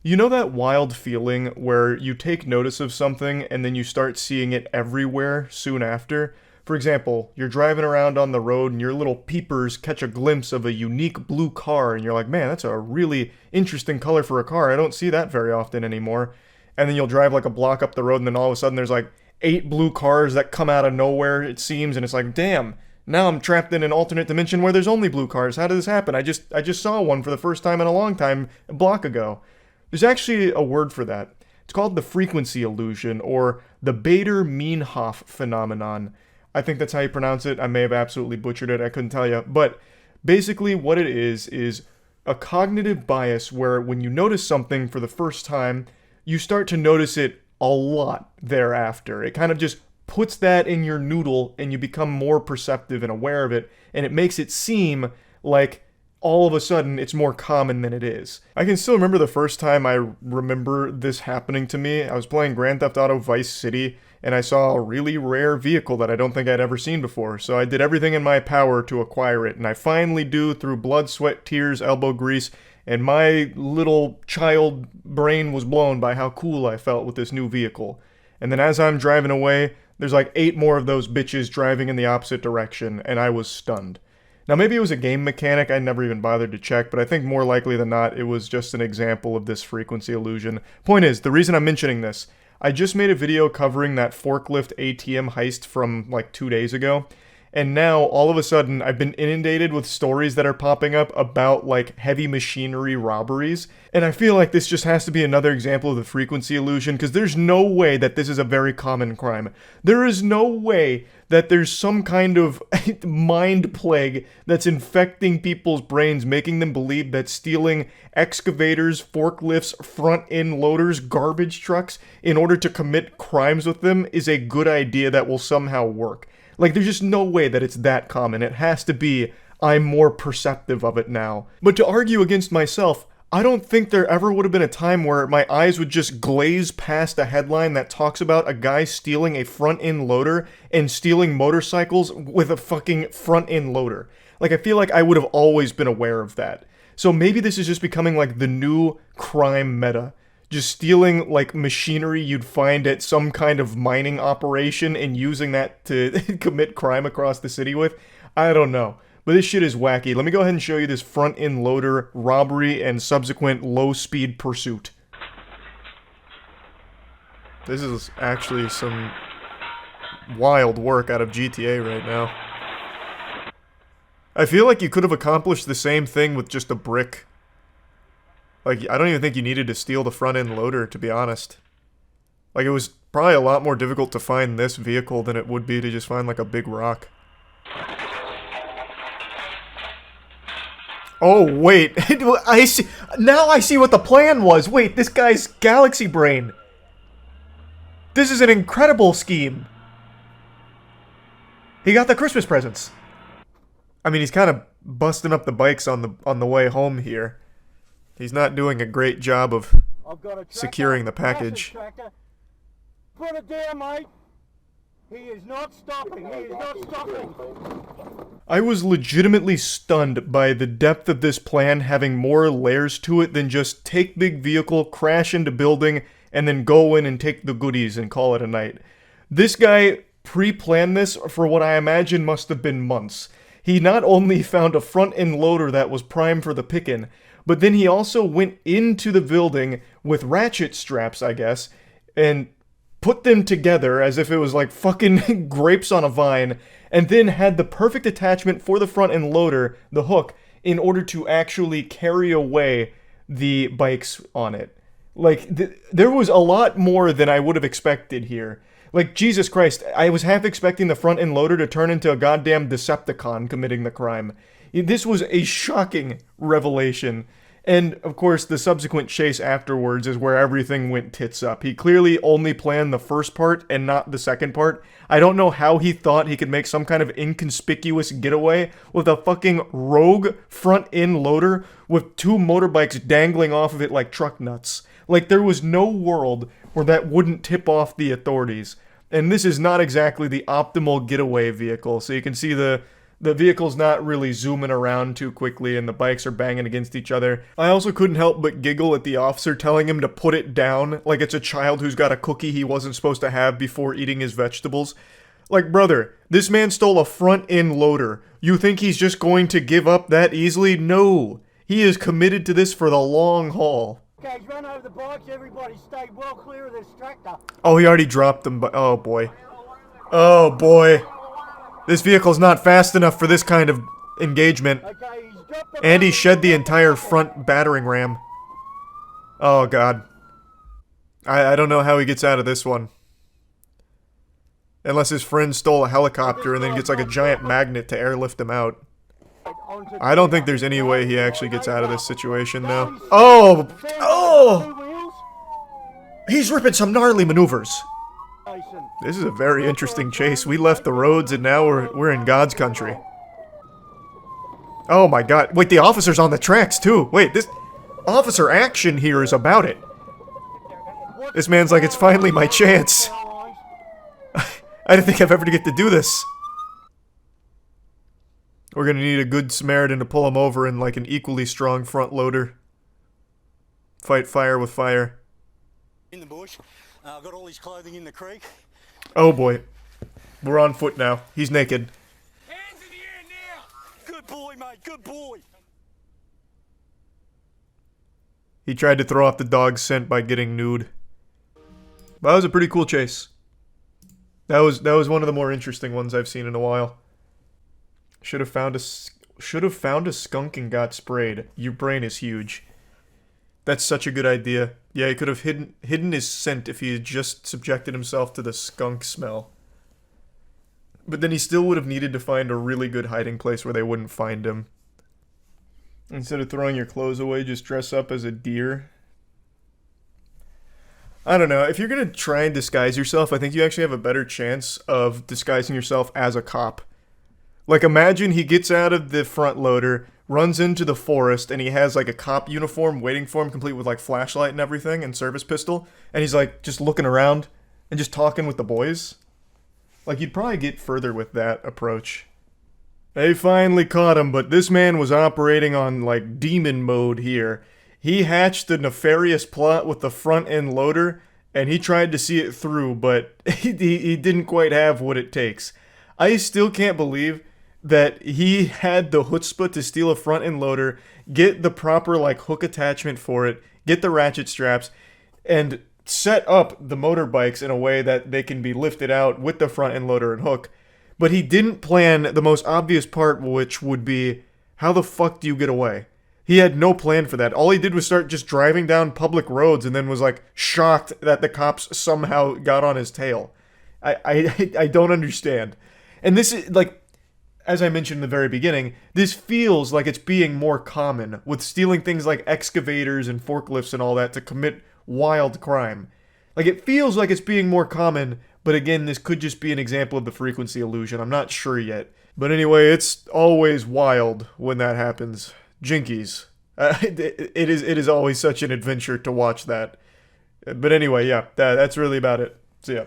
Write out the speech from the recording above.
You know that wild feeling where you take notice of something and then you start seeing it everywhere soon after? For example, you're driving around on the road and your little peepers catch a glimpse of a unique blue car and you're like, man, that's a really interesting color for a car. I don't see that very often anymore. And then you'll drive like a block up the road and then all of a sudden there's like 8 blue cars that come out of nowhere, it seems, and it's like, damn, now I'm trapped in an alternate dimension where there's only blue cars. How did this happen? I just saw one for the first time in a long time a block ago. There's actually a word for that. It's called the frequency illusion, or the Bader-Meinhof phenomenon. I think that's how you pronounce it. I may have absolutely butchered it. I couldn't tell you. But basically what it is a cognitive bias where when you notice something for the first time, you start to notice it a lot thereafter. It kind of just puts that in your noodle and you become more perceptive and aware of it, and it makes it seem like all of a sudden it's more common than it is. I can still remember the first time I remember this happening to me. I was playing Grand Theft Auto Vice City and I saw a really rare vehicle that I don't think I'd ever seen before. So I did everything in my power to acquire it, and I finally do through blood, sweat, tears, elbow grease, and my little child brain was blown by how cool I felt with this new vehicle. And then as I'm driving away, there's like 8 more of those bitches driving in the opposite direction, and I was stunned. Now, maybe it was a game mechanic, I never even bothered to check, but I think more likely than not, it was just an example of this frequency illusion. Point is, the reason I'm mentioning this, I just made a video covering that forklift ATM heist from like 2 days ago, and now, all of a sudden, I've been inundated with stories that are popping up about, like, heavy machinery robberies. And I feel like this just has to be another example of the frequency illusion, because there's no way that this is a very common crime. There is no way that there's some kind of mind plague that's infecting people's brains, making them believe that stealing excavators, forklifts, front-end loaders, garbage trucks, in order to commit crimes with them is a good idea that will somehow work. Like, there's just no way that it's that common. It has to be, I'm more perceptive of it now. But to argue against myself, I don't think there ever would have been a time where my eyes would just glaze past a headline that talks about a guy stealing a front-end loader and stealing motorcycles with a fucking front-end loader. Like, I feel like I would have always been aware of that. So maybe this is just becoming like the new crime meta. Just stealing, like, machinery you'd find at some kind of mining operation and using that to commit crime across the city with. I don't know. But this shit is wacky. Let me go ahead and show you this front-end loader robbery and subsequent low-speed pursuit. This is actually some wild work out of GTA right now. I feel like you could have accomplished the same thing with just a brick. Like, I don't even think you needed to steal the front-end loader, to be honest. Like, it was probably a lot more difficult to find this vehicle than it would be to just find, like, a big rock. Oh, wait. I see. Now I see what the plan was. Wait, this guy's galaxy brain. This is an incredible scheme. He got the Christmas presents. I mean, he's kind of busting up the bikes on the way home here. He's not doing a great job of securing the package. Put it there, mate. He is not stopping. He is not stopping. I was legitimately stunned by the depth of this plan having more layers to it than just take big vehicle, crash into building, and then go in and take the goodies and call it a night. This guy pre-planned this for what I imagine must have been months. He not only found a front-end loader that was prime for the pickin', but then he also went into the building with ratchet straps, I guess, and put them together as if it was like fucking grapes on a vine, and then had the perfect attachment for the front-end loader, the hook, in order to actually carry away the bikes on it. Like, there was a lot more than I would have expected here. Like, Jesus Christ, I was half expecting the front-end loader to turn into a goddamn Decepticon committing the crime. This was a shocking revelation. And, of course, the subsequent chase afterwards is where everything went tits up. He clearly only planned the first part and not the second part. I don't know how he thought he could make some kind of inconspicuous getaway with a fucking rogue front-end loader with 2 motorbikes dangling off of it like truck nuts. Like, there was no world where that wouldn't tip off the authorities. And this is not exactly the optimal getaway vehicle. So you can see the The vehicle's not really zooming around too quickly and the bikes are banging against each other. I also couldn't help but giggle at the officer telling him to put it down like it's a child who's got a cookie he wasn't supposed to have before eating his vegetables. Like, brother, this man stole a front-end loader. You think he's just going to give up that easily? No. He is committed to this for the long haul. Okay, he's run over the bikes. Everybody stay well clear of this tractor. Oh, he already dropped them, but oh boy. Oh boy. This vehicle's not fast enough for this kind of engagement. Okay, he's dropped the And he shed the entire front battering ram. Oh god. I don't know how he gets out of this one. Unless his friend stole a helicopter and then gets like a giant magnet to airlift him out. I don't think there's any way he actually gets out of this situation though. Oh! Oh! He's ripping some gnarly maneuvers. This is a very interesting chase. We left the roads and now we're in God's country. Oh my god. Wait, the officer's on the tracks too. Wait, this officer action here is about it. This man's like, it's finally my chance. I didn't think I'd ever get to do this. We're gonna need a good Samaritan to pull him over and like an equally strong front loader. Fight fire with fire. In the bush. Got all his clothing in the creek. Oh boy. We're on foot now. He's naked. Hands in the air now! Good boy, mate, good boy! He tried to throw off the dog's scent by getting nude. That was a pretty cool chase. That was one of the more interesting ones I've seen in a while. Should have found a skunk and got sprayed. Your brain is huge. That's such a good idea. Yeah, he could have hidden his scent if he had just subjected himself to the skunk smell. But then he still would have needed to find a really good hiding place where they wouldn't find him. Instead of throwing your clothes away, just dress up as a deer. I don't know. If you're going to try and disguise yourself, I think you actually have a better chance of disguising yourself as a cop. Like, imagine he gets out of the front loader, runs into the forest, and he has, like, a cop uniform waiting for him, complete with, like, flashlight and everything, and service pistol, and he's, like, just looking around and just talking with the boys. Like, you'd probably get further with that approach. They finally caught him, but this man was operating on, like, demon mode here. He hatched a nefarious plot with the front-end loader, and he tried to see it through, but he didn't quite have what it takes. I still can't believe that he had the chutzpah to steal a front-end loader, get the proper, like, hook attachment for it, get the ratchet straps, and set up the motorbikes in a way that they can be lifted out with the front-end loader and hook. But he didn't plan the most obvious part, which would be, how the fuck do you get away? He had no plan for that. All he did was start just driving down public roads and then was, like, shocked that the cops somehow got on his tail. I don't understand. And this is, like, as I mentioned in the very beginning, this feels like it's being more common, with stealing things like excavators and forklifts and all that to commit wild crime. Like, it feels like it's being more common, but again, this could just be an example of the frequency illusion. I'm not sure yet. But anyway, it's always wild when that happens. Jinkies. It is always such an adventure to watch that. But anyway, yeah, that's really about it. See ya.